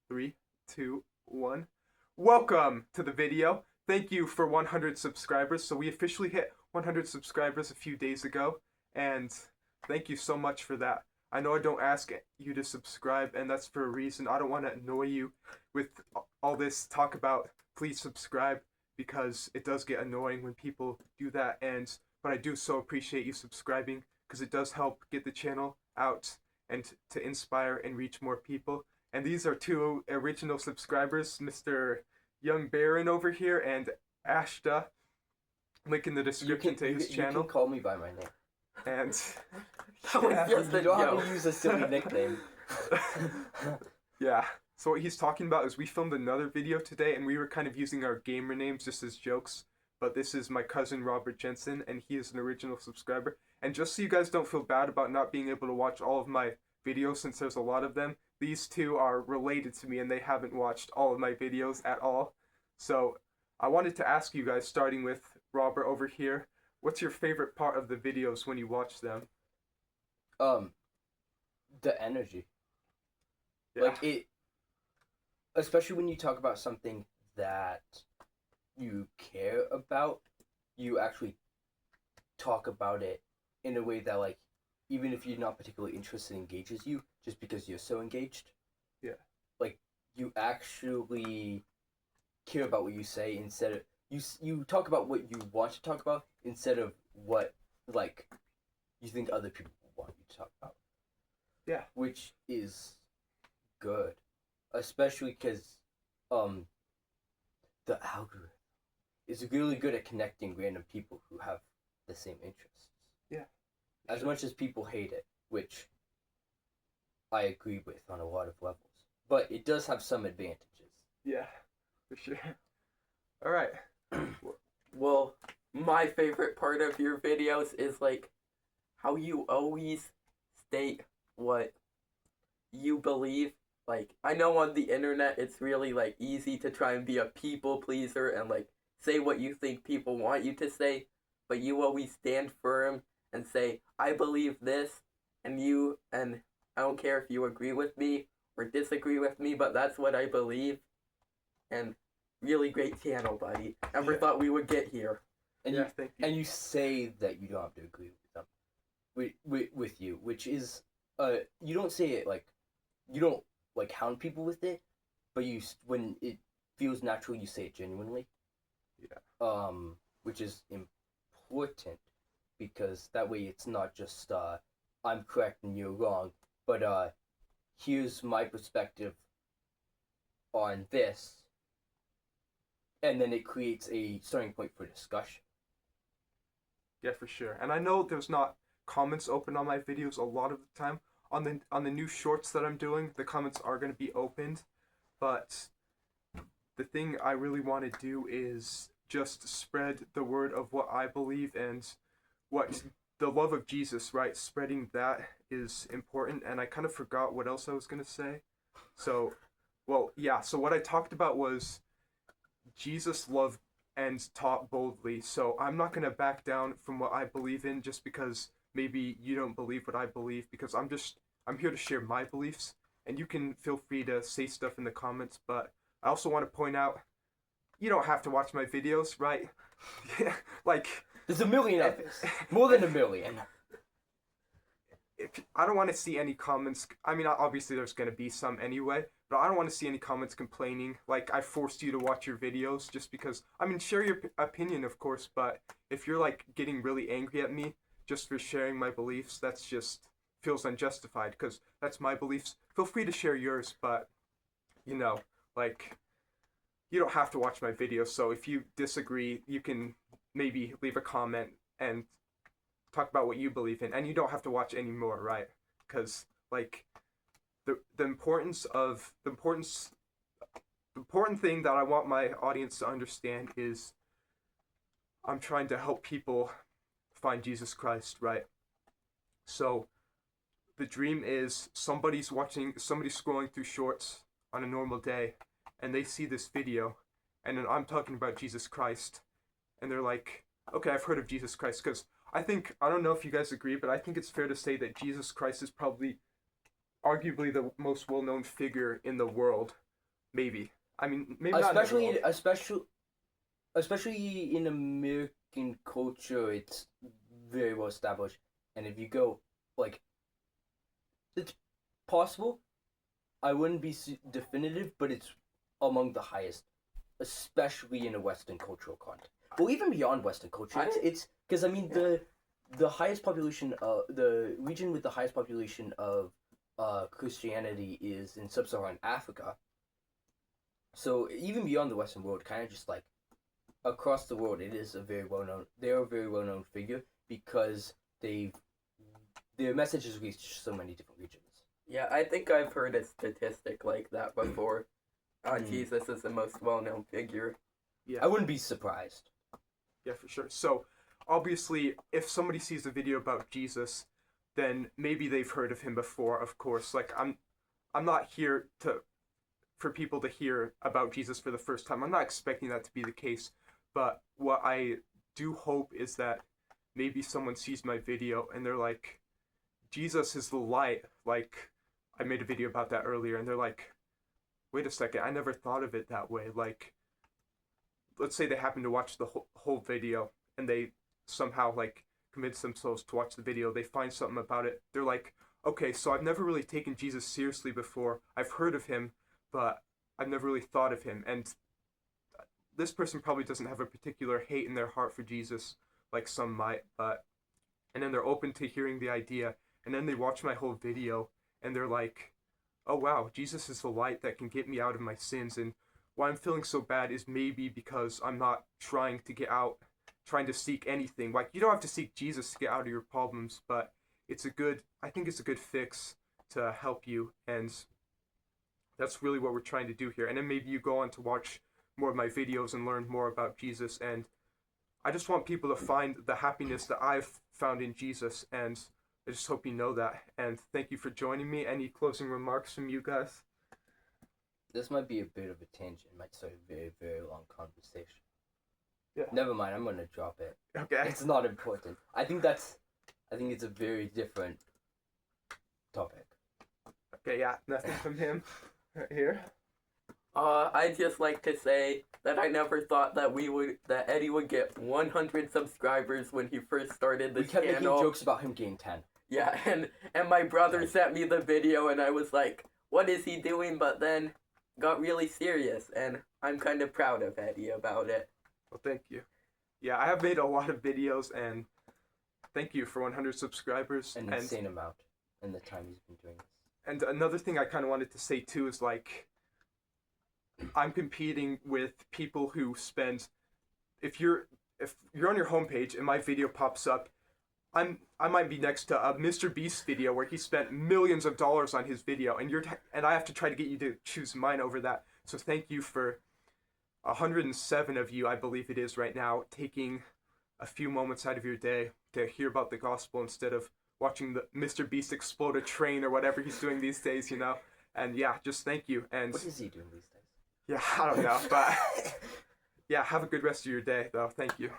Three, two, one. Welcome to the video. Thank you for 100 subscribers. So we officially hit 100 subscribers a few days ago, and thank you so much for that. I know I don't ask you to subscribe, and that's for a reason. I don't want to annoy you with all this talk about please subscribe, because it does get annoying when people do that. But I do so appreciate you subscribing, because it does help get the channel out and to inspire and reach more people. And these are two original subscribers, Mr. Young Baron over here and Ashta. Link in the description to his channel. You can call me by my name. And that was just you don't have to use a silly nickname. Yeah. So what he's talking about is we filmed another video today, and we were kind of using our gamer names just as jokes. But this is my cousin Robert Jensen, and he is an original subscriber. And just so you guys don't feel bad about not being able to watch all of my videos, since there's a lot of them, these two are related to me and they haven't watched all of my videos at all. So I wanted to ask you guys, starting with Robert over here, what's your favorite part of the videos when you watch them? The energy. Yeah. Like it, especially when you talk about something that you care about, you actually talk about it in a way that, like, even if you're not particularly interested, engages you just because you're so engaged. Yeah. Like, you actually care about what you say instead of you talk about what you want to talk about instead of what, like, you think other people want you to talk about. Yeah. Which is good, especially because the algorithm is really good at connecting random people who have the same interests. Yeah. As much as people hate it, which I agree with on a lot of levels, but it does have some advantages. Yeah, for sure. All right. Well, my favorite part of your videos is, like, how you always state what you believe. Like, I know on the internet it's really, like, easy to try and be a people pleaser and, like, say what you think people want you to say, but you always stand firm and say, I believe this, and I don't care if you agree with me or disagree with me, but that's what I believe. And really great channel, buddy. Never thought we would get here. And Yeah, thank you. And you say that you don't have to agree with them, with you, which is, you don't say it like, you don't, like, hound people with it, but when it feels natural, you say it genuinely. Yeah. Which is important, because that way it's not just, I'm correct and you're wrong, but, here's my perspective on this, and then it creates a starting point for discussion. Yeah, for sure. And I know there's not comments open on my videos a lot of the time. On the new shorts that I'm doing, the comments are going to be opened, but the thing I really want to do is just spread the word of what I believe and what the love of Jesus, right? Spreading that is important, and I kind of forgot what else I was going to say. So, well, yeah, so what I talked about was Jesus loved and taught boldly. So I'm not going to back down from what I believe in just because maybe you don't believe what I believe, because I'm here to share my beliefs, and you can feel free to say stuff in the comments, but I also want to point out you don't have to watch my videos, right? Yeah, like, There's a million of us. More than a million. I don't want to see any comments. I mean, obviously there's going to be some anyway, but I don't want to see any comments complaining like I forced you to watch your videos just because. I mean, share your opinion, of course, but if you're, like, getting really angry at me just for sharing my beliefs, that's just feels unjustified, because that's my beliefs. Feel free to share yours, but, like, you don't have to watch my videos. So if you disagree, you can maybe leave a comment and talk about what you believe in, and you don't have to watch any more, right? Because, like, the important thing that I want my audience to understand is I'm trying to help people find Jesus Christ, right? So the dream is somebody's scrolling through shorts on a normal day, and they see this video, and then I'm talking about Jesus Christ, and they're like, okay, I've heard of Jesus Christ. Because I don't know if you guys agree, but I think it's fair to say that Jesus Christ is probably arguably the most well-known figure in the world. maybe. I mean, maybe not in the especially world. especially in American culture, it's very well established. And if you go, like, it's possible. I wouldn't be definitive, but it's among the highest, especially in a Western cultural context. Well, even beyond Western culture, it's because I mean the highest population, the region with the highest population of Christianity is in sub-Saharan Africa. So even beyond the Western world, kind of just like across the world, it is a very well known. They're a very well known figure because their message has reached so many different regions. Yeah, I think I've heard a statistic like that before. Jesus is the most well-known figure. Yeah. I wouldn't be surprised. Yeah, for sure. So, obviously, if somebody sees a video about Jesus, then maybe they've heard of him before. Of course, like I'm not here for people to hear about Jesus for the first time. I'm not expecting that to be the case. But what I do hope is that maybe someone sees my video and they're like, Jesus is the light. Like, I made a video about that earlier, and they're like, wait a second, I never thought of it that way. Like, let's say they happen to watch the whole video and they somehow like convince themselves to watch the video. They find something about it. They're like, okay, so I've never really taken Jesus seriously before. I've heard of him, but I've never really thought of him. And this person probably doesn't have a particular hate in their heart for Jesus like some might, but and then they're open to hearing the idea, and then they watch my whole video and they're like, oh wow, Jesus is the light that can get me out of my sins. And why I'm feeling so bad is maybe because I'm not trying to get out, trying to seek anything. Like, you don't have to seek Jesus to get out of your problems, but I think it's a good fix to help you. And that's really what we're trying to do here. And then maybe you go on to watch more of my videos and learn more about Jesus. And I just want people to find the happiness that I've found in Jesus. And I just hope you know that. And thank you for joining me. Any closing remarks from you guys? This might be a bit of a tangent. It might start a very, very long conversation. Yeah. Never mind. I'm gonna drop it. Okay. It's not important. I think it's a very different topic. Okay, yeah, nothing from him right here. I'd just like to say that I never thought that Eddie would get 100 subscribers when he first started We this kept making channel. jokes about him getting 10. Yeah, and my brother sent me the video and I was like, what is he doing? But then got really serious, and I'm kind of proud of Eddie about it. Well, thank you. Yeah, I have made a lot of videos, and thank you for 100 subscribers. An insane amount in the time he's been doing this. And another thing I kind of wanted to say too is like, I'm competing with people who spend. If you're on your homepage and my video pops up, I might be next to a Mr. Beast video where he spent millions of dollars on his video, and I have to try to get you to choose mine over that. So thank you for 107 of you, I believe it is right now, taking a few moments out of your day to hear about the gospel instead of watching the Mr. Beast explode a train or whatever he's doing these days, you know. And yeah, just thank you. And What is he doing these days? yeah, I don't know, but yeah, have a good rest of your day, though. Thank you.